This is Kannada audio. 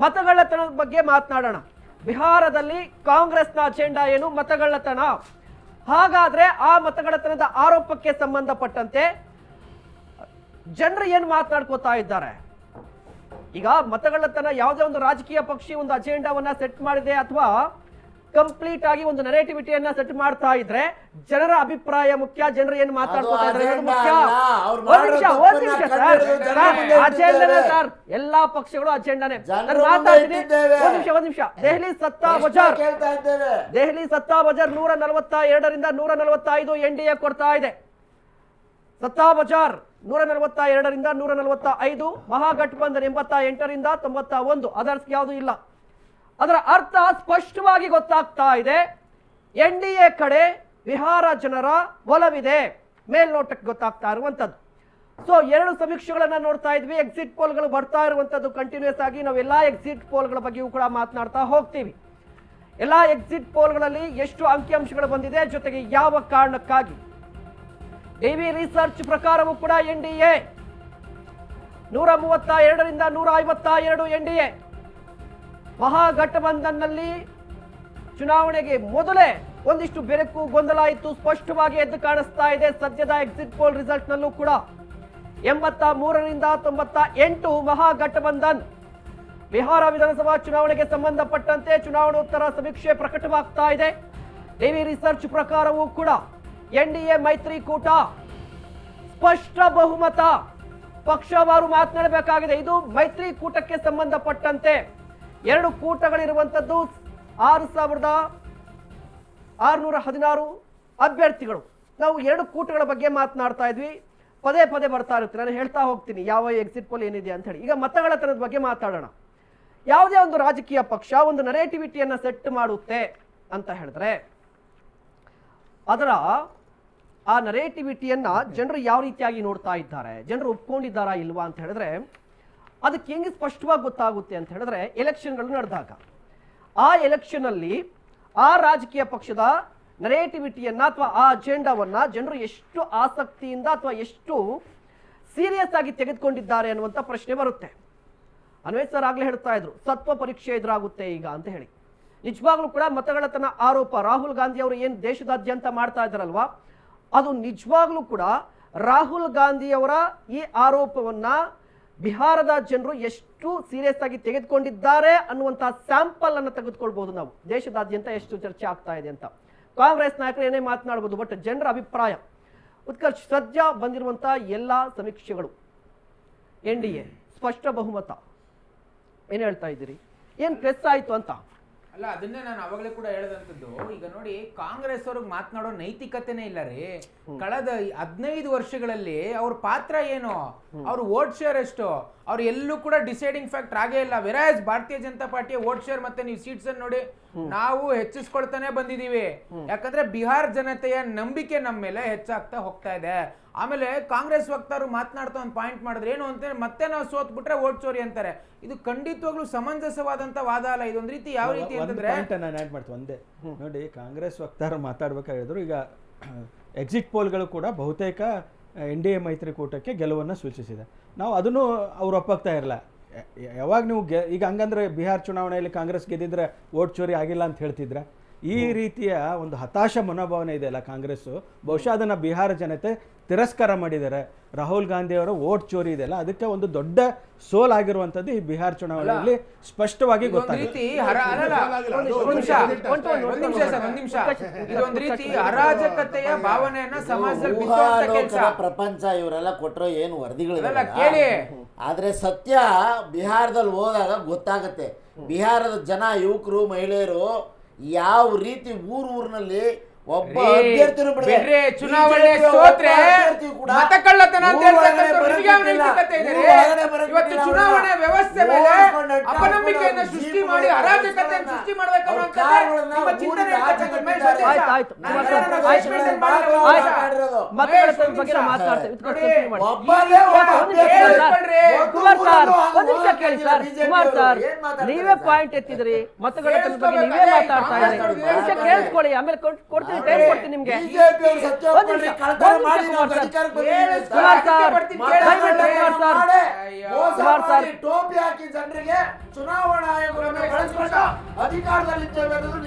ಮತಗಳ್ಳತನದ ಬಗ್ಗೆ ಮಾತನಾಡೋಣ. ಬಿಹಾರದಲ್ಲಿ ಕಾಂಗ್ರೆಸ್ನ ಅಜೆಂಡಾ ಏನು? ಮತಗಳ್ಳತನ. ಹಾಗಾದ್ರೆ ಆ ಮತಗಳ್ಳತನದ ಆರೋಪಕ್ಕೆ ಸಂಬಂಧಪಟ್ಟಂತೆ ಜನರು ಏನು ಮಾತನಾಡ್ಕೋತಾ ಇದ್ದಾರೆ? ಈಗ ಮತಗಳ್ಳತನ ಯಾವುದೇ ಒಂದು ರಾಜಕೀಯ ಪಕ್ಷ ಒಂದು ಅಜೆಂಡಾವನ್ನ ಸೆಟ್ ಮಾಡಿದೆ ಅಥವಾ ಕಂಪ್ಲೀಟ್ ಆಗಿ ಒಂದು ನೆರೇಟಿವಿಟಿಯನ್ನ ಸೆಟ್ ಮಾಡ್ತಾ ಇದ್ರೆ ಜನರ ಅಭಿಪ್ರಾಯ ಮುಖ್ಯ, ಜನರು ಏನು ಮಾತಾಡ್ಕೋತಾ ಇದ್ದಾರೆ ಮುಖ್ಯ. ಅಜೆಂಡಾನೇ ಸರ್, ಎಲ್ಲಾ ಪಕ್ಷಗಳು ಅಜೆಂಡಾನೇ. ನಾನು ಮಾತಾಡ್ತೀನಿ, ಒಂದ್ ನಿಮಿಷ. ದೆಹಲಿ ಸತ್ತಾ ಬಜಾರ್ 142ರಿಂದ 145 NDA ಕೊಡ್ತಾ ಇದೆ. ಸತ್ತಾ ಬಜಾರ್ 142ರಿಂದ 145, ಮಹಾಗಠಬಂಧನ್ 88ರಿಂದ 91, ಅದರ್ಸ್ ಯಾವುದು ಇಲ್ಲ. ಅದರ ಅರ್ಥ ಸ್ಪಷ್ಟವಾಗಿ ಗೊತ್ತಾಗ್ತಾ ಇದೆ. NDA ಕಡೆ ಬಿಹಾರ ಜನರ ಒಲವಿದೆ, ಮೇಲ್ನೋಟಕ್ಕೆ ಗೊತ್ತಾಗ್ತಾ ಇರುವಂತದ್ದು. ಸೊ 2 ಸಮೀಕ್ಷೆಗಳನ್ನ ನೋಡ್ತಾ ಇದ್ವಿ. ಎಕ್ಸಿಟ್ ಪೋಲ್ಗಳು ಬರ್ತಾ ಇರುವಂತದ್ದು ಕಂಟಿನ್ಯೂಸ್ ಆಗಿ. ನಾವು ಎಲ್ಲಾ ಎಕ್ಸಿಟ್ ಪೋಲ್ಗಳ ಬಗ್ಗೆಯೂ ಕೂಡ ಮಾತನಾಡ್ತಾ ಹೋಗ್ತೀವಿ. ಎಲ್ಲಾ ಎಕ್ಸಿಟ್ ಪೋಲ್ಗಳಲ್ಲಿ ಎಷ್ಟು ಅಂಕಿಅಂಶಗಳು ಬಂದಿದೆ, ಜೊತೆಗೆ ಯಾವ ಕಾರಣಕ್ಕಾಗಿ. DV ರಿಸರ್ಚ್ ಪ್ರಕಾರವೂ ಕೂಡ NDA 132ರಿಂದ 152 NDA. ಮಹಾಗಠಬಂಧನ್ನಲ್ಲಿ ಚುನಾವಣೆಗೆ ಮೊದಲೇ ಒಂದಿಷ್ಟು ಬೆರಕು ಗೊಂದಲ ಇತ್ತು, ಸ್ಪಷ್ಟವಾಗಿ ಎದ್ದು ಕಾಣಿಸ್ತಾ ಇದೆ. ಸದ್ಯದ ಎಕ್ಸಿಟ್ ಪೋಲ್ ರಿಸಲ್ಟ್ ನಲ್ಲೂ ಕೂಡ 83ರಿಂದ 98 ಮಹಾಗಠಬಂಧನ್. ಬಿಹಾರ ವಿಧಾನಸಭಾ ಚುನಾವಣೆಗೆ ಸಂಬಂಧಪಟ್ಟಂತೆ ಚುನಾವಣೋತ್ತರ ಸಮೀಕ್ಷೆ ಪ್ರಕಟವಾಗ್ತಾ ಇದೆ. DV ರಿಸರ್ಚ್ ಪ್ರಕಾರವೂ ಕೂಡ NDA ಮೈತ್ರಿಕೂಟ ಸ್ಪಷ್ಟ ಬಹುಮತ. ಪಕ್ಷವಾರು ಮಾತನಾಡಬೇಕಾಗಿದೆ. ಇದು ಮೈತ್ರಿಕೂಟಕ್ಕೆ ಸಂಬಂಧಪಟ್ಟಂತೆ 2 ಕೂಟಗಳಿರುವಂತದ್ದು. 6616 ಅಭ್ಯರ್ಥಿಗಳು. ನಾವು 2 ಕೂಟಗಳ ಬಗ್ಗೆ ಮಾತನಾಡ್ತಾ ಇದ್ವಿ. ಪದೇ ಪದೇ ಬರ್ತಾ ಇರುತ್ತೆ, ನಾನು ಹೇಳ್ತಾ ಹೋಗ್ತೀನಿ ಯಾವ ಎಕ್ಸಿಟ್ ಪೋಲ್ ಏನಿದೆ ಅಂತ ಹೇಳಿ. ಈಗ ಮತಗಳ್ಳತನದ ಬಗ್ಗೆ ಮಾತಾಡೋಣ. ಯಾವುದೇ ಒಂದು ರಾಜಕೀಯ ಪಕ್ಷ ಒಂದು ನರೇಟಿವಿಟಿಯನ್ನ ಸೆಟ್ ಮಾಡುತ್ತೆ ಅಂತ ಹೇಳಿದ್ರೆ ಅದರ ಆ ನರೇಟಿವಿಟಿಯನ್ನ ಜನರು ಯಾವ ರೀತಿಯಾಗಿ ನೋಡ್ತಾ ಇದ್ದಾರೆ, ಜನರು ಒಪ್ಕೊಂಡಿದ್ದಾರಾ ಇಲ್ವಾ ಅಂತ ಹೇಳಿದ್ರೆ ಅದಕ್ಕೆ ಹೆಂಗೆ ಸ್ಪಷ್ಟವಾಗಿ ಗೊತ್ತಾಗುತ್ತೆ ಅಂತ ಹೇಳಿದ್ರೆ ಎಲೆಕ್ಷನ್ಗಳು ನಡೆದಾಗ ಆ ಎಲೆಕ್ಷನ್ ಅಲ್ಲಿ ಆ ರಾಜಕೀಯ ಪಕ್ಷದ ನರೇಟಿವಿಟಿಯನ್ನ ಅಥವಾ ಆ ಅಜೆಂಡಾವನ್ನ ಜನರು ಎಷ್ಟು ಆಸಕ್ತಿಯಿಂದ ಅಥವಾ ಎಷ್ಟು ಸೀರಿಯಸ್ ಆಗಿ ತೆಗೆದುಕೊಂಡಿದ್ದಾರೆ ಅನ್ನುವಂಥ ಪ್ರಶ್ನೆ ಬರುತ್ತೆ. ಅನ್ವೇಷ್ ಸರ್ ಆಗ್ಲೇ ಹೇಳ್ತಾ ಇದ್ರು ಸತ್ವ ಪರೀಕ್ಷೆ ಎದುರಾಗುತ್ತೆ ಈಗ ಅಂತ ಹೇಳಿ. ನಿಜವಾಗ್ಲೂ ಕೂಡ ಮತಗಳ್ಳತನ ಆರೋಪ ರಾಹುಲ್ ಗಾಂಧಿ ಅವರು ಏನು ದೇಶದಾದ್ಯಂತ ಮಾಡ್ತಾ ಇದ್ದಾರಲ್ವಾ, ಅದು ನಿಜವಾಗ್ಲೂ ಕೂಡ ರಾಹುಲ್ ಗಾಂಧಿ ಅವರ ಈ ಆರೋಪವನ್ನ ಬಿಹಾರದ ಜನರು ಎಷ್ಟು ಸೀರಿಯಸ್ ಆಗಿ ತೆಗೆದುಕೊಂಡಿದ್ದಾರೆ ಅನ್ನುವಂತಹ ಸ್ಯಾಂಪಲ್ ಅನ್ನು ತೆಗೆದುಕೊಳ್ಬಹುದು. ನಾವು ದೇಶದಾದ್ಯಂತ ಎಷ್ಟು ಚರ್ಚೆ ಆಗ್ತಾ ಇದೆ ಅಂತ. ಕಾಂಗ್ರೆಸ್ ನಾಯಕರು ಏನೇ ಮಾತನಾಡಬಹುದು, ಬಟ್ ಜನರ ಅಭಿಪ್ರಾಯ ಉತ್ಕರ್ಷ್ ಸದ್ಯ ಬಂದಿರುವಂತಹ ಎಲ್ಲಾ ಸಮೀಕ್ಷೆಗಳು NDA ಸ್ಪಷ್ಟ ಬಹುಮತ. ಏನ್ ಹೇಳ್ತಾ ಇದ್ದೀರಿ, ಏನ್ ಪ್ರೆಸ್ ಆಯ್ತು ಅಂತ? ಅಲ್ಲ, ಅದನ್ನೇ ನಾನು ಅವಾಗಲೇ ಕೂಡ ಹೇಳದಂತದ್ದು. ಈಗ ನೋಡಿ, ಕಾಂಗ್ರೆಸ್ ಅವ್ರಿಗೆ ಮಾತನಾಡೋ ನೈತಿಕತೆನೇ ಇಲ್ಲ ರೀ. ಕಳೆದ 15 ವರ್ಷಗಳಲ್ಲಿ ಅವ್ರ ಪಾತ್ರ ಏನು, ಅವ್ರ ವೋಟ್ ಶೇರ್ ಎಷ್ಟು, ಅವ್ರು ಎಲ್ಲೂ ಕೂಡ ಡಿಸೈಡಿಂಗ್ ಫ್ಯಾಕ್ಟರ್ ಆಗೇ ಇಲ್ಲ. ವೆರಾಸ್ ಭಾರತೀಯ ಜನತಾ ಪಾರ್ಟಿಯ ವೋಟ್ ಶೇರ್ ಮತ್ತೆ ನೀವು ಸೀಟ್ಸ್ ಅನ್ನು ನೋಡಿ ನಾವು ಹೆಚ್ಚಿಸ್ಕೊಳ್ತಾನೆ ಬಂದಿದೀವಿ. ಯಾಕಂದ್ರೆ ಬಿಹಾರ್ ಜನತೆಯ ನಂಬಿಕೆ ನಮ್ಮ ಮೇಲೆ ಹೆಚ್ಚಾಗ್ತಾ ಹೋಗ್ತಾ ಇದೆ. ಆಮೇಲೆ ಕಾಂಗ್ರೆಸ್ ವಕ್ತಾರು ಮಾತನಾಡ್ತಾ ಒಂದು ಪಾಯಿಂಟ್ ಮಾಡಿದ್ರೆ ಏನು ಅಂತ, ಮತ್ತೆ ನಾವು ಸೋತ್ ಬಿಟ್ರೆ ವೋಟ್ ಚೋರಿ ಅಂತಾರೆ. ಇದು ಖಂಡಿತವಾಗ್ಲೂ ಸಮಂಜಸವಾದಂತ ವಾದ ಅಲ್ಲ. ಇದೊಂದು ರೀತಿ ಯಾವ ರೀತಿ ಅಂತಂದ್ರೆ ನಾನು ಆಡ್ ಮಾಡ್ತೀನಿ ಒಂದೇ ನೋಡಿ, ಕಾಂಗ್ರೆಸ್ ವಕ್ತಾರು ಮಾತಾಡ್ಬೇಕಾಗಿದ್ರು ಈಗ ಎಕ್ಸಿಟ್ ಪೋಲ್ಗಳು ಕೂಡ ಬಹುತೇಕ NDA ಮೈತ್ರಿಕೂಟಕ್ಕೆ ಗೆಲುವನ್ನು ಸೂಚಿಸಿದೆ. ನಾವು ಅದನ್ನು ಅವ್ರು ಒಪ್ಪಾಗ್ತಾ ಇರಲ್ಲ. ಯಾವಾಗ ನೀವು ಈಗ ಹಂಗಂದ್ರೆ ಬಿಹಾರ್ ಚುನಾವಣೆಯಲ್ಲಿ ಕಾಂಗ್ರೆಸ್ ಗೆದ್ದಿದ್ರೆ ವೋಟ್ ಚೋರಿ ಆಗಿಲ್ಲ ಅಂತ ಹೇಳ್ತಿದ್ರೆ, ಈ ರೀತಿಯ ಒಂದು ಹತಾಶ ಮನೋಭಾವನೆ ಇದೆಯಲ್ಲ ಕಾಂಗ್ರೆಸ್, ಬಹುಶಃ ಅದನ್ನು ಬಿಹಾರ ಜನತೆ ತಿರಸ್ಕಾರ ಮಾಡಿದ್ದಾರೆ. ರಾಹುಲ್ ಗಾಂಧಿ ಅವರ ವೋಟ್ ಚೋರಿ ಇದೆಯಲ್ಲ, ಅದಕ್ಕೆ ಒಂದು ದೊಡ್ಡ ಸೋಲ್ ಆಗಿರುವಂತದ್ದು ಈ ಬಿಹಾರ ಚುನಾವಣೆಯಲ್ಲಿ ಸ್ಪಷ್ಟವಾಗಿ ಗೊತ್ತಾಗುತ್ತೆ. ಇದೊಂದು ರೀತಿ ಅರಾಜಕತೆಯ ಭಾವನೆಯನ್ನ ಸಮಾಜದಲ್ಲಿ ಬಿತ್ತುವಂತ ಕೆಲಸ. ಪ್ರಪಂಚ ಇವರೆಲ್ಲ ಕೊಟ್ಟರೋ ಏನು ವರದಿಗಳು ಕೇಳಿ. ಆದ್ರೆ ಸತ್ಯ ಬಿಹಾರದಲ್ಲಿ ಹೋದಾಗ ಗೊತ್ತಾಗತ್ತೆ. ಬಿಹಾರದ ಜನ, ಯುವಕರು, ಮಹಿಳೆಯರು ಯಾವ ರೀತಿ ಊರಿನಲ್ಲಿ ಒಬ್ಬ ಅಭ್ಯರ್ಥಿನೂ ಬಿಡ್ರೆ ಚುನಾವಣೆ ಸೋತ್ರೆ ಮತಕಳ್ಳತನ ಅಂತ ಇವತ್ತು ಚುನಾವಣೆ ವ್ಯವಸ್ಥೆ ಮೇಲೆ ಅಪನಂಬಿಕೆಯನ್ನು ಸೃಷ್ಟಿ ಮಾಡಿ ಅರಾಜಕತೆಯನ್ನು ಸೃಷ್ಟಿ ಮಾಡಬೇಕು ನಿಮ್ಮ ಚಿಂತನೆ. ನೀವೇ ಪಾಯಿಂಟ್ ಎತ್ತಿದ್ರಿ, ಮತಗಳ್ಳತನದ ಬಗ್ಗೆ ನೀವೇ ಮಾತಾಡ್ತಾ ಇದ್ದೀರಿ. ಕೇಳಿಸ್ಕೊಳ್ಳಿ, ಆಮೇಲೆ ಕೊಡ್ತೀನಿ, ಟೈಮ್ ಕೊಡ್ತೀನಿ ನಿಮ್ಗೆ. ಟೋಪಿ ಹಾಕಿ ಜನರಿಗೆ ಚುನಾವಣಾ ಆಯೋಗವನ್ನು ಬಳಸಿಕೊಂಡು ಅಧಿಕಾರದಲ್ಲಿದ್ದೇವೆ ಅನ್ನೋದು